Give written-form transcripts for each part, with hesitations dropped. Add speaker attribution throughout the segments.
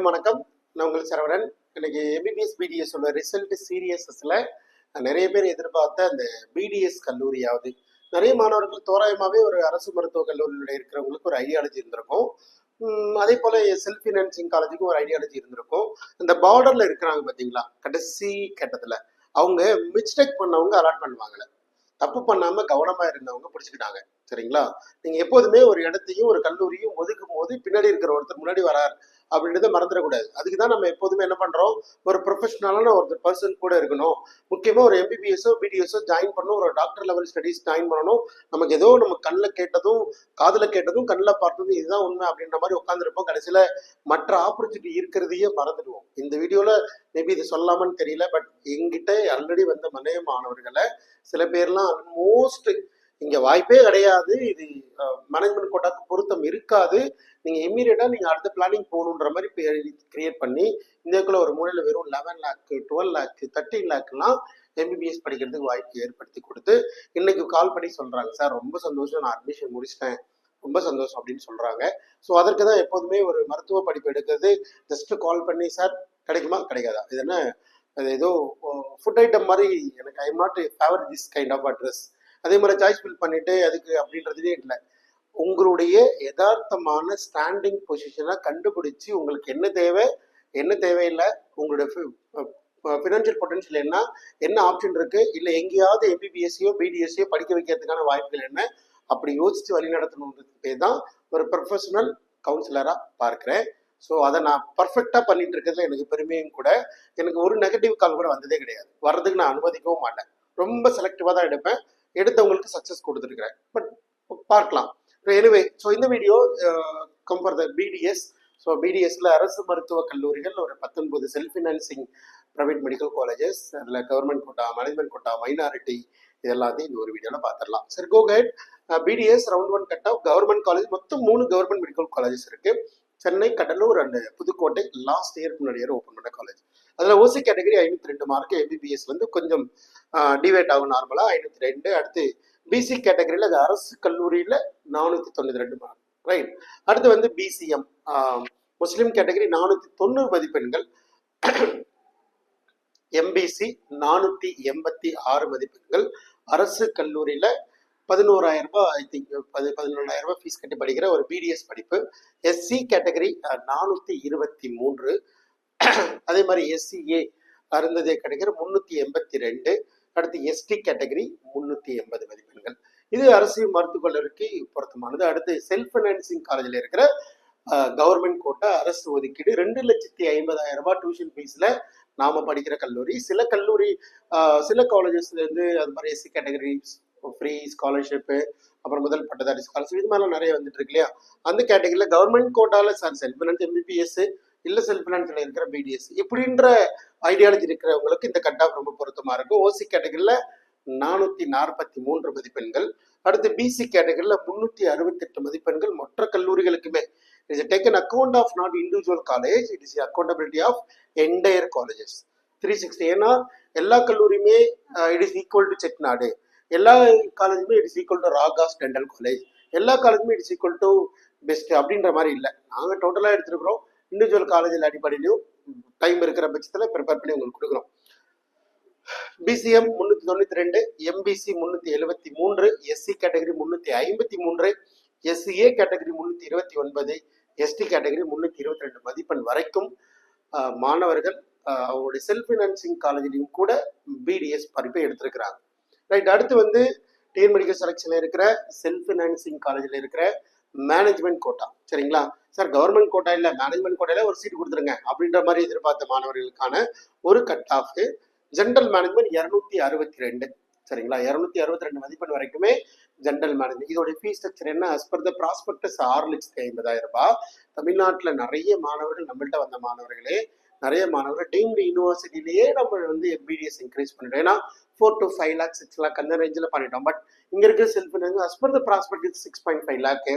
Speaker 1: அனைவருக்கும் வணக்கம். நான் உங்கள் சரவணன். இன்னைக்கு எம்பிபிஎஸ் பிடிஎஸ் உள்ள ரிசல்ட் சீரியஸஸ்ல நிறைய பேர் எதிர்பார்த்த அந்த பிடிஎஸ் கல்லூரியாவது நிறைய மாணவர்கள் தோராயமாகவே ஒரு அரசு மருத்துவக் கல்லூரியில் இருக்கிறவங்களுக்கு ஒரு ஐடியாலஜி இருந்திருக்கும். அதே போல செல்ஃப் ஃபினான்சிங் காலேஜுக்கும் ஒரு ஐடியாலஜி இருந்திருக்கும். இந்த பார்டர்ல இருக்கிறாங்க பார்த்தீங்களா, கடைசி கட்டத்தில் அவங்க மிஸ்டேக் பண்ணவங்க அலாட் பண்ணுவாங்கல்ல, தப்பு பண்ணாம கவனமா இருந்தவங்க பிடிச்சிக்கிட்டாங்க. சரிங்களா? நீங்க எப்போதுமே ஒரு இடத்தையும் ஒரு கல்லூரியும் ஒதுக்கும் போது பின்னாடி இருக்கிற ஒருத்தர் முன்னாடி வரார் அப்படின்றத மறந்துடக்கூடாது. அதுக்குதான் நம்ம எப்போதுமே என்ன பண்றோம், ஒரு ப்ரொஃபஷனலான ஒருத்தர் பர்சன் கூட இருக்கணும். முக்கியமா ஒரு எம்பிபிஎஸ்ஓ பிடிஎஸ்ஓ ஜாயின் பண்ணணும், ஒரு டாக்டர் லெவல் ஸ்டடீஸ் ஜாயின் பண்ணணும். நமக்கு ஏதோ நம்ம கண்ணில் கேட்டதும் காதுல கேட்டதும் கண்ணில் பார்த்ததும் இதுதான் உண்மை அப்படின்ற மாதிரி உட்காந்துருப்போம். கடைசியில மற்ற ஆப்பர்ச்சுனிட்டி இருக்கிறதையே மறந்துடுவோம். இந்த வீடியோல மேபி இது சொல்லாமன்னு தெரியல, பட் எங்கிட்ட ஆல்ரெடி வந்த மனைய மாணவர்களை சில பேர்லாம் ஆல்மோஸ்ட் இங்க வாய்ப்பே கிடையாது, இது மேனேஜ்மெண்ட் கோட்டாக்கு பொருத்தம் இருக்காது, நீங்க இம்மீடியட்டா நீங்க அடுத்த பிளானிங் போகணுன்ற மாதிரி கிரியேட் பண்ணி இந்தியாவுக்குள்ள ஒரு மூலையில வெறும் 11 lakh 12 lakh 13 lakh எம்பிபிஎஸ் படிக்கிறதுக்கு வாய்ப்பு ஏற்படுத்தி கொடுத்து இன்னைக்கு கால் பண்ணி சொல்றாங்க, சார் ரொம்ப சந்தோஷம், நான் அட்மிஷன் முடிச்சிட்டேன், ரொம்ப சந்தோஷம் அப்படின்னு சொல்றாங்க. ஸோ அதற்கு தான் எப்போதுமே ஒரு மருத்துவ படிப்பு எடுக்கிறது ஜஸ்ட் கால் பண்ணி சார் கிடைக்குமா கிடைக்காதா, இது என்ன அது ஏதோ ஃபுட் ஐட்டம் மாதிரி, எனக்கு I am not favour this kind of address, அதே மாதிரி சாய்ஸ் ஃபில் பண்ணிட்டு அதுக்கு அப்படின்றதுலே இல்லை. உங்களுடைய யதார்த்தமான ஸ்டாண்டிங் பொசிஷனை கண்டுபிடிச்சு உங்களுக்கு என்ன தேவை என்ன தேவையில்லை, உங்களுடைய ஃபினான்ஷியல் பொட்டன்ஷியல் என்ன, என்ன ஆப்ஷன் இருக்கு, இல்லை எங்கேயாவது எம்பிபிஎஸ்சியோ பிடிஎஸ்சியோ படிக்க வைக்கிறதுக்கான வாய்ப்புகள் என்ன, அப்படி யோசிச்சு வழி நடத்தணுன்றதுக்கு தான் ஒரு ப்ரொஃபஷனல் கவுன்சிலராக பார்க்குறேன். ஸோ அதை நான் பர்ஃபெக்டாக பண்ணிட்டு இருக்கிறதுல எனக்கு பெருமையும் கூட. எனக்கு ஒரு நெகட்டிவ் கால் கூட வந்ததே கிடையாது, வர்றதுக்கு நான் அனுமதிக்கவும் மாட்டேன். ரொம்ப செலக்டிவாக தான் எடுப்பேன், எடுத்தவங்களுக்கு சக்ஸஸ் கொடுத்துருக்கிறேன். பட் பார்க்கலாம். எனிவே, ஸோ இந்த video come for the BDS. So பிடிஎஸ்ல அரசு மருத்துவக் கல்லூரிகள் ஒரு 19 self financing private medical colleges, அதில் government quota, management quota, minority, இது எல்லாத்தையும் இந்த ஒரு வீடியோவில் பார்த்துடலாம். சரி, கோ கைட். BDS round 1 cut off government college, மொத்தம் 3 கவர்மெண்ட் மெடிக்கல் காலேஜஸ் இருக்கு. Chennai, Cuddalore and Pudukkottai. Last year முன்னாடி இயர் ஓப்பன் பண்ண காலேஜ். அதில் ஓசி கேட்டகரி 502 மார்க், எம்பிபிஎஸ்ல இருந்து கொஞ்சம் டிவைட் ஆகும் நார்மலா 502. அடுத்து பிசி கேட்டகரியில் அது அரசு கல்லூரியில் 492 மார்க், ரைட். அடுத்து வந்து பிசிஎம் முஸ்லீம் கேட்டகரி 490 மதிப்பெண்கள், எம்பிசி 486 மதிப்பெண்கள். அரசு கல்லூரியில 11,000 ரூபாய், ஐ திங்க் 14,000 ரூபாய் ஃபீஸ் கட்டி படிக்கிற ஒரு பிடிஎஸ் படிப்பு. SC category 423. அதே மாதிரி எஸ்சிஏ அருந்ததிய கேட்டகரி 382. அடுத்து எஸ்டி கேட்டகரி 380 மதிப்பெண்கள். இது அரசு மருத்துவக் கல்லூரிக்கு பொருத்தமானது. அடுத்து செல்ஃப் ஃபைனான்சிங் காலேஜில் இருக்கிற கவர்மெண்ட் கோட்டா அரசு ஒதுக்கீடு 2,50,000 ரூபாய் டியூஷன் ஃபீஸ்ல நாம படிக்கிற கல்லூரி. சில கல்லூரி சில காலேஜஸ்ல இருந்து அது மாதிரி எஸ்சி கேட்டகரி ஃப்ரீ ஸ்காலர்ஷிப்பு, அப்புறம் முதல் பட்டதாரி ஸ்காலர்ஷிப், இது மாதிரிலாம் நிறைய வந்துட்டு இருக்கு இல்லையா. அந்த கேட்டகரியில கவர்மெண்ட் கோட்டால சார் செல்ஃப் ஃபைனான்ஸ் எம்பிபிஎஸ் இல்லை செல்ஃப் ஃபைனான்ஸ்ல இருக்கிற பிடிஎஸ் இப்படின்ற ஐடியாலஜி இருக்கிறவங்களுக்கு இந்த கட் ஆஃப் ரொம்ப பொருத்தமா இருக்கும். ஓசி கேட்டகரியில 443 மதிப்பெண்கள். அடுத்து பிசி கேட்டகரியில 368 மதிப்பெண்கள். மற்ற கல்லூரிகளுக்குமே it is taken account of not individual college, it is accountability of entire colleges 360. ஏன்னா எல்லா கல்லூரியுமே it is equal to Chettinad, எல்லா காலேஜுமே it is equal to Ragas dental college, எல்லா காலேஜுமே it is equal to best அப்படின்ற மாதிரி இல்லை. நாங்கள் டோட்டலாக எடுத்துருக்கிறோம், இண்டிவிஜுவல் காலேஜில் அடிப்படையிலையும் டைம் இருக்கிற பட்சத்தில் ப்ரிப்பேர் பண்ணி உங்களுக்கு கொடுக்குறோம். BCM 392, MBC 373, SC category 353, SCA category 329, ST category 322 மதிப்பெண் வரைக்கும் மாணவர்கள் அவங்களுடைய செல்ஃப் ஃபினான்சிங் காலேஜிலையும் கூட பிடிஎஸ் படிப்பை எடுத்திருக்கிறாங்க, ரைட். அடுத்து வந்து டிஎன் மெடிக்கல் செலக்ஷன்ல இருக்கிற செல்ஃப் ஃபினான்சிங் காலேஜில் இருக்கிற மேனேஜ்மெண்ட் கோட்டா. சரிங்களா சார், கவர்மெண்ட் கோட்டா இல்லை மேனேஜ்மெண்ட் கோட்டால ஒரு சீட் கொடுத்துருங்க அப்படின்ற மாதிரி எதிர்பார்த்த மாணவர்களுக்கான ஒரு கட் ஆஃப். General management 262. சரிங்களா, 262 மதிப்பெண் வரைக்குமே ஜென்ரல் மேனேஜ்மெண்ட். இதோட ஃபீஸ் ஸ்ட்ரக்சர் என்ன, அஸ் பர் த ப்ராஸ்பெக்டஸ் 6,50,000 ரூபாய். தமிழ்நாட்டில் நிறைய மாணவர்கள், நம்மள்கிட்ட வந்த மாணவர்களே நிறைய மாணவர்கள் டீம்டு யூனிவர்சிட்டிலேயே நம்ம வந்து எம்பிடிஎஸ் இன்க்ரீஸ் பண்ணிட்டோம். ஏன்னா 4 to 5 lakh 6 lakh அந்த ரேஞ்சில் பண்ணிட்டோம். பட் இங்க இருக்கிற self as per the prospectus 6.5 lakh.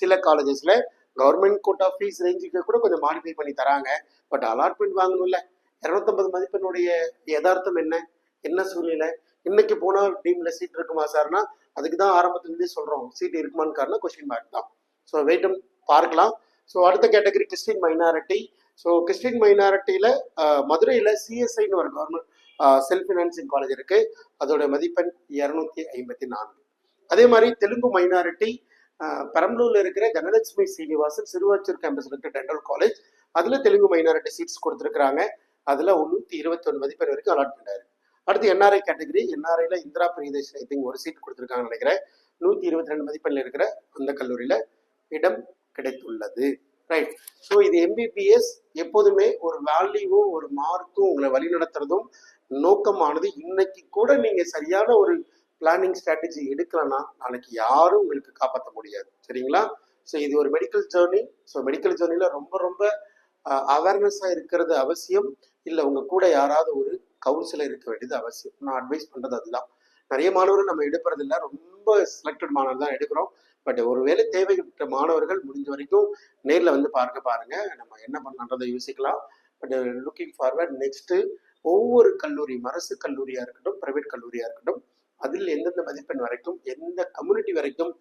Speaker 1: சில காலேஜஸ்ல கவர்மெண்ட் கோட்டா ஃபீஸ் ரேஞ்சுக்கு கூட கொஞ்சம் மாடிஃபை பண்ணி தராங்க. பட் அலாட்மெண்ட் வாங்கணும்ல, 250 மதிப்பெண்ணுடைய யதார்த்தம் என்ன, என்ன சூழ்நிலை, இன்னைக்கு போனால் டீம்ல சீட் இருக்குமா சார்னா அதுக்கு தான் ஆரம்பத்துலேருந்தே சொல்றோம், சீட் இருக்குமான்னு காரணம் கொஸ்டின் மார்க் தான். ஸோ வெயிட்டும் பார்க்கலாம். ஸோ அடுத்த category Christian minority so Christian மைனாரிட்டியில் மதுரையில் சிஎஸ்ஐன்னு ஒரு கவர்மெண்ட் செல்ஃப் ஃபினான்சிங் காலேஜ் இருக்கு. அதோட மதிப்பெண் 254. அதே மாதிரி தெலுங்கு மைனாரிட்டி பெரம்பலூர்ல இருக்கிற தனலட்சுமி சீனிவாசன் சிறுவாச்சூர் கேம்பஸ்ல இருக்கிற டென்டல் காலேஜ், அதுல தெலுங்கு மைனாரிட்டி சீட்ஸ் கொடுத்துருக்காங்க. அதுல 121 மதிப்பெண் வரைக்கும் அலாட்மெண்ட் ஆயிருக்கு. அடுத்து என்ஆர்ஐ கேட்டகரி, என்ஆர்ஐல இந்திரா பிரியதர்ஷன் ஐ திங்க் ஒரு சீட் கொடுத்துருக்காங்கன்னு நினைக்கிறேன். 122 மதிப்பெண்ல இருக்கிற அந்த கல்லூரியில இடம் கிடைத்துள்ளது. ரைட். ஸோ இது எம்பிபிஎஸ் எப்போதுமே ஒரு வேல்யூவும் ஒரு மார்க்கும் உங்களை வழிநடத்துறதும் நோக்கமானது. இன்னைக்கு கூட நீங்க சரியான ஒரு பிளானிங் ஸ்ட்ராட்டஜி எடுக்கலன்னா நாளைக்கு யாரும் உங்களுக்கு காப்பாற்ற முடியாது. சரிங்களா? ஸோ இது ஒரு மெடிக்கல் ஜேர்னி. ஸோ மெடிக்கல் ஜேர்னில ரொம்ப ரொம்ப அவேர்னஸாக இருக்கிறது அவசியம். இல்லை உங்க கூட யாராவது ஒரு கவுன்சிலர் இருக்க வேண்டியது அவசியம். நான் அட்வைஸ் பண்றது அதுதான். நிறைய மாணவர்கள் நம்ம எடுக்கிறது இல்லை, ரொம்ப செலக்டட் மாணவர் தான் எடுக்கிறோம். பட் ஒருவேளை தேவைப்பட்ட மாணவர்கள் முடிஞ்ச வரைக்கும் நேரில் வந்து பாருங்க, நம்ம என்ன பண்ணன்றதை யோசிக்கலாம். பட் லுக்கிங் ஃபார்வர்ட் நெக்ஸ்ட் ஒவ்வொரு கல்லூரி, அரசு கல்லூரியா இருக்கட்டும், பிரைவேட் கல்லூரியா இருக்கட்டும், அதில் எந்தெந்த மதிப்பெண் வரைக்கும், எந்த கம்யூனிட்டி வரைக்கும்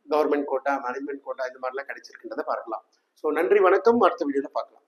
Speaker 1: கவர்மெண்ட் கோட்டா, மேனேஜ்மெண்ட் கோட்டா இந்த மாதிரிலாம் கிடைச்சிருக்குன்றதை பார்க்கலாம். ஸோ நன்றி, வணக்கம். அடுத்த வீடியோவில் பார்க்கலாம்.